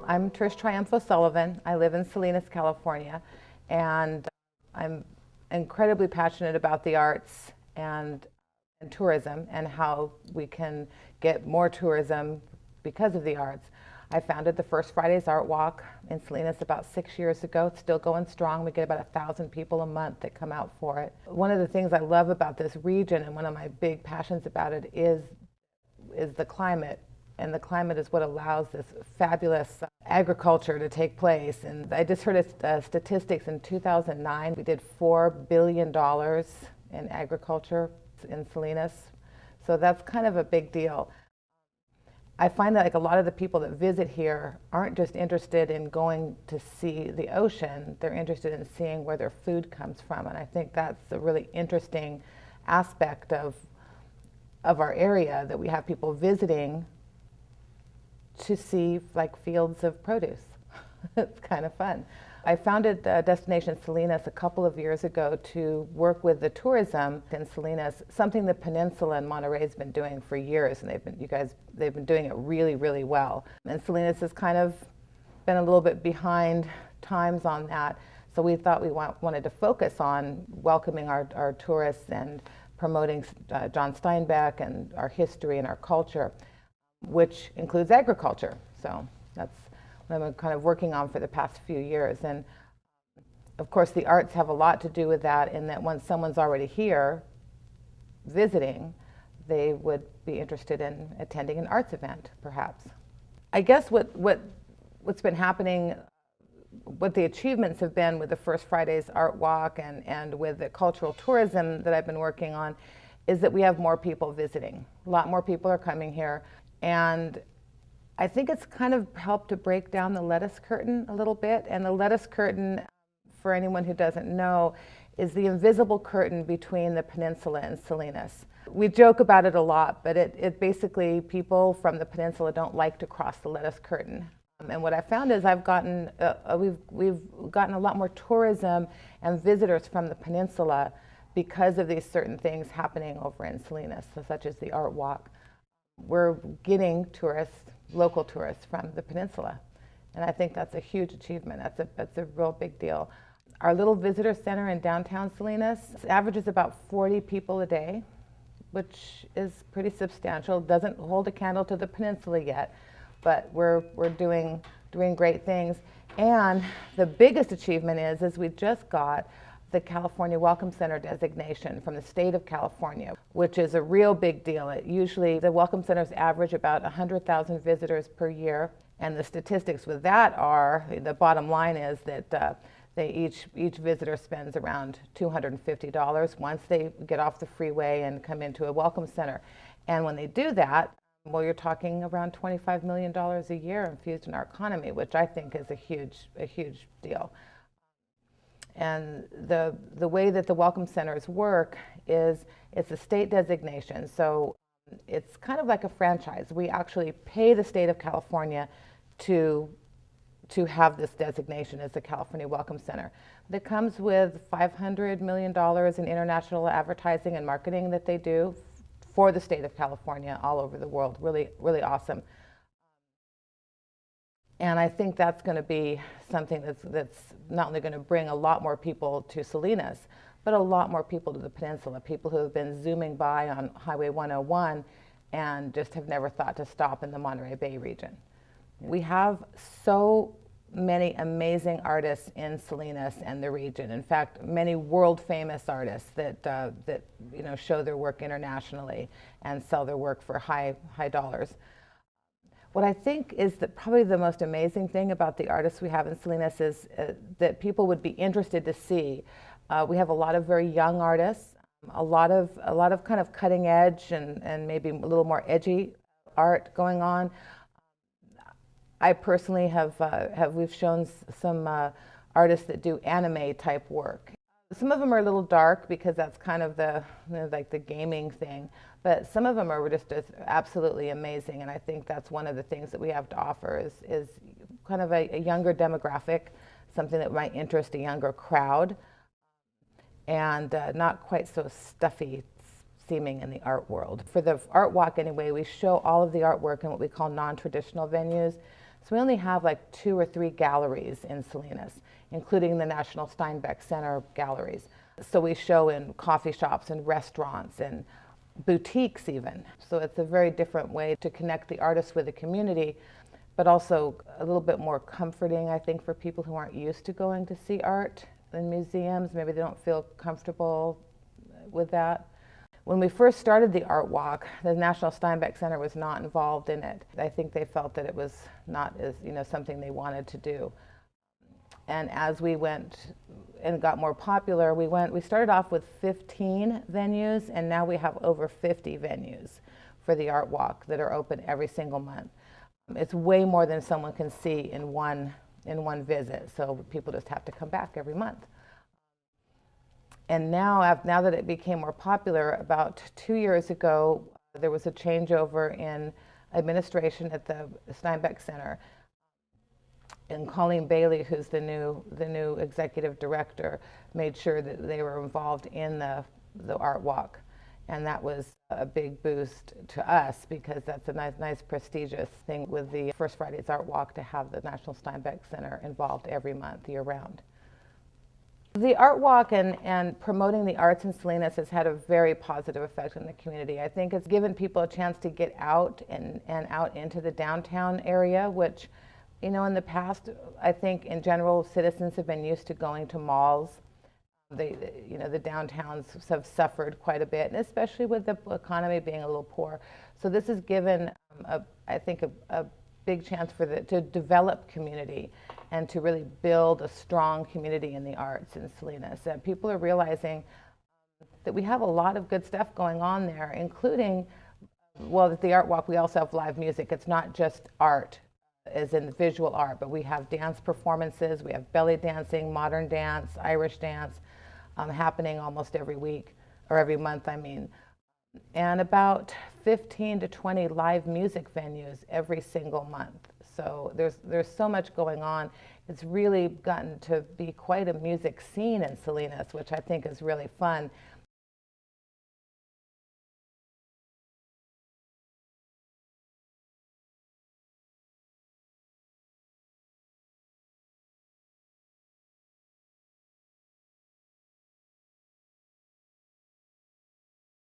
I'm Trish Sullivan. I live in Salinas, California, and I'm incredibly passionate about the arts and tourism and how we can get more tourism because of the arts. I founded the First Fridays Artwalk in Salinas about 6 years ago. It's still going strong. We get about 1,000 people a month that come out for it. One of the things I love about this region, and one of my big passions about it, is the climate. And the climate is what allows this fabulous agriculture to take place. And I just heard statistics in 2009, we did $4 billion in agriculture in Salinas. So that's kind of a big deal. I find that like a lot of the people that visit here aren't just interested in going to see the ocean, they're interested in seeing where their food comes from. And I think that's a really interesting aspect of our area, that we have people visiting to see like fields of produce. It's kind of fun. I founded Destination Salinas a couple of years ago to work with the tourism in Salinas, something the Peninsula and Monterey has been doing for years, and they've been doing it really, really well. And Salinas has kind of been a little bit behind times on that, so we thought we wanted to focus on welcoming our tourists and promoting John Steinbeck and our history and our culture, which includes agriculture. So that's what I'm kind of working on for the past few years. And of course the arts have a lot to do with that, in that once someone's already here visiting, they would be interested in attending an arts event, perhaps. I guess what's been happening, what the achievements have been with the First Fridays Art Walk and with the cultural tourism that I've been working on, is that we have more people visiting. A lot more people are coming here. And I think it's kind of helped to break down the lettuce curtain a little bit. And the lettuce curtain, for anyone who doesn't know, is the invisible curtain between the peninsula and Salinas. We joke about it a lot, but it basically, people from the peninsula don't like to cross the lettuce curtain. And what I found is we've gotten a lot more tourism and visitors from the peninsula because of these certain things happening over in Salinas, such as the Art Walk. We're getting tourists, local tourists from the peninsula. And I think that's a huge achievement. That's a real big deal. Our little visitor center in downtown Salinas averages about 40 people a day, which is pretty substantial. Doesn't hold a candle to the peninsula yet, but we're doing great things. And the biggest achievement is we just got the California Welcome Center designation from the state of California, which is a real big deal. Usually the Welcome Centers average about 100,000 visitors per year, and the statistics with that are, the bottom line is that each visitor spends around $250 once they get off the freeway and come into a Welcome Center. And when they do that, well, you're talking around $25 million a year infused in our economy, which I think is a huge deal. And the way that the Welcome Centers work is it's a state designation. So it's kind of like a franchise. We actually pay the state of California to have this designation as the California Welcome Center. That comes with $500 million in international advertising and marketing that they do for the state of California all over the world. Really, really awesome. And I think that's going to be something that's not only going to bring a lot more people to Salinas, but a lot more people to the peninsula, people who have been zooming by on Highway 101 and just have never thought to stop in the Monterey Bay region. We have so many amazing artists in Salinas and the region. In fact, many world famous artists that show their work internationally and sell their work for high dollars. What I think is that probably the most amazing thing about the artists we have in Salinas is that people would be interested to see. We have a lot of very young artists, a lot of kind of cutting edge and maybe a little more edgy art going on. I personally we've shown some artists that do anime type work. Some of them are a little dark because that's kind of like the gaming thing, but some of them are just absolutely amazing, and I think that's one of the things that we have to offer is kind of a younger demographic, something that might interest a younger crowd, and not quite so stuffy seeming in the art world. For the art walk anyway, we show all of the artwork in what we call non-traditional venues. So we only have like 2 or 3 galleries in Salinas, including the National Steinbeck Center galleries. So we show in coffee shops and restaurants and boutiques even. So it's a very different way to connect the artists with the community, but also a little bit more comforting, I think, for people who aren't used to going to see art in museums. Maybe they don't feel comfortable with that. When we first started the Art Walk, the National Steinbeck Center was not involved in it. I think they felt that it was not as, something they wanted to do. And as we went and got more popular, we started off with 15 venues, and now we have over 50 venues for the Art Walk that are open every single month. It's way more than someone can see in one visit, so people just have to come back every month. And now that it became more popular, about 2 years ago, there was a changeover in administration at the Steinbeck Center. And Colleen Bailey, who's the new executive director, made sure that they were involved in the Art Walk. And that was a big boost to us, because that's a nice prestigious thing with the First Friday's Art Walk, to have the National Steinbeck Center involved every month, year-round. The Art Walk and promoting the arts in Salinas has had a very positive effect on the community. I think it's given people a chance to get out and out into the downtown area, which, in the past, I think in general, citizens have been used to going to malls. The downtowns have suffered quite a bit, and especially with the economy being a little poor. So this has given, I think, a big chance to develop community and to really build a strong community in the arts in Salinas. And people are realizing that we have a lot of good stuff going on there, including, at the Art Walk, we also have live music. It's not just art, as in visual art, but we have dance performances, we have belly dancing, modern dance, Irish dance, happening almost every week, or every month, I mean. And about 15 to 20 live music venues every single month. So there's so much going on. It's really gotten to be quite a music scene in Salinas, which I think is really fun.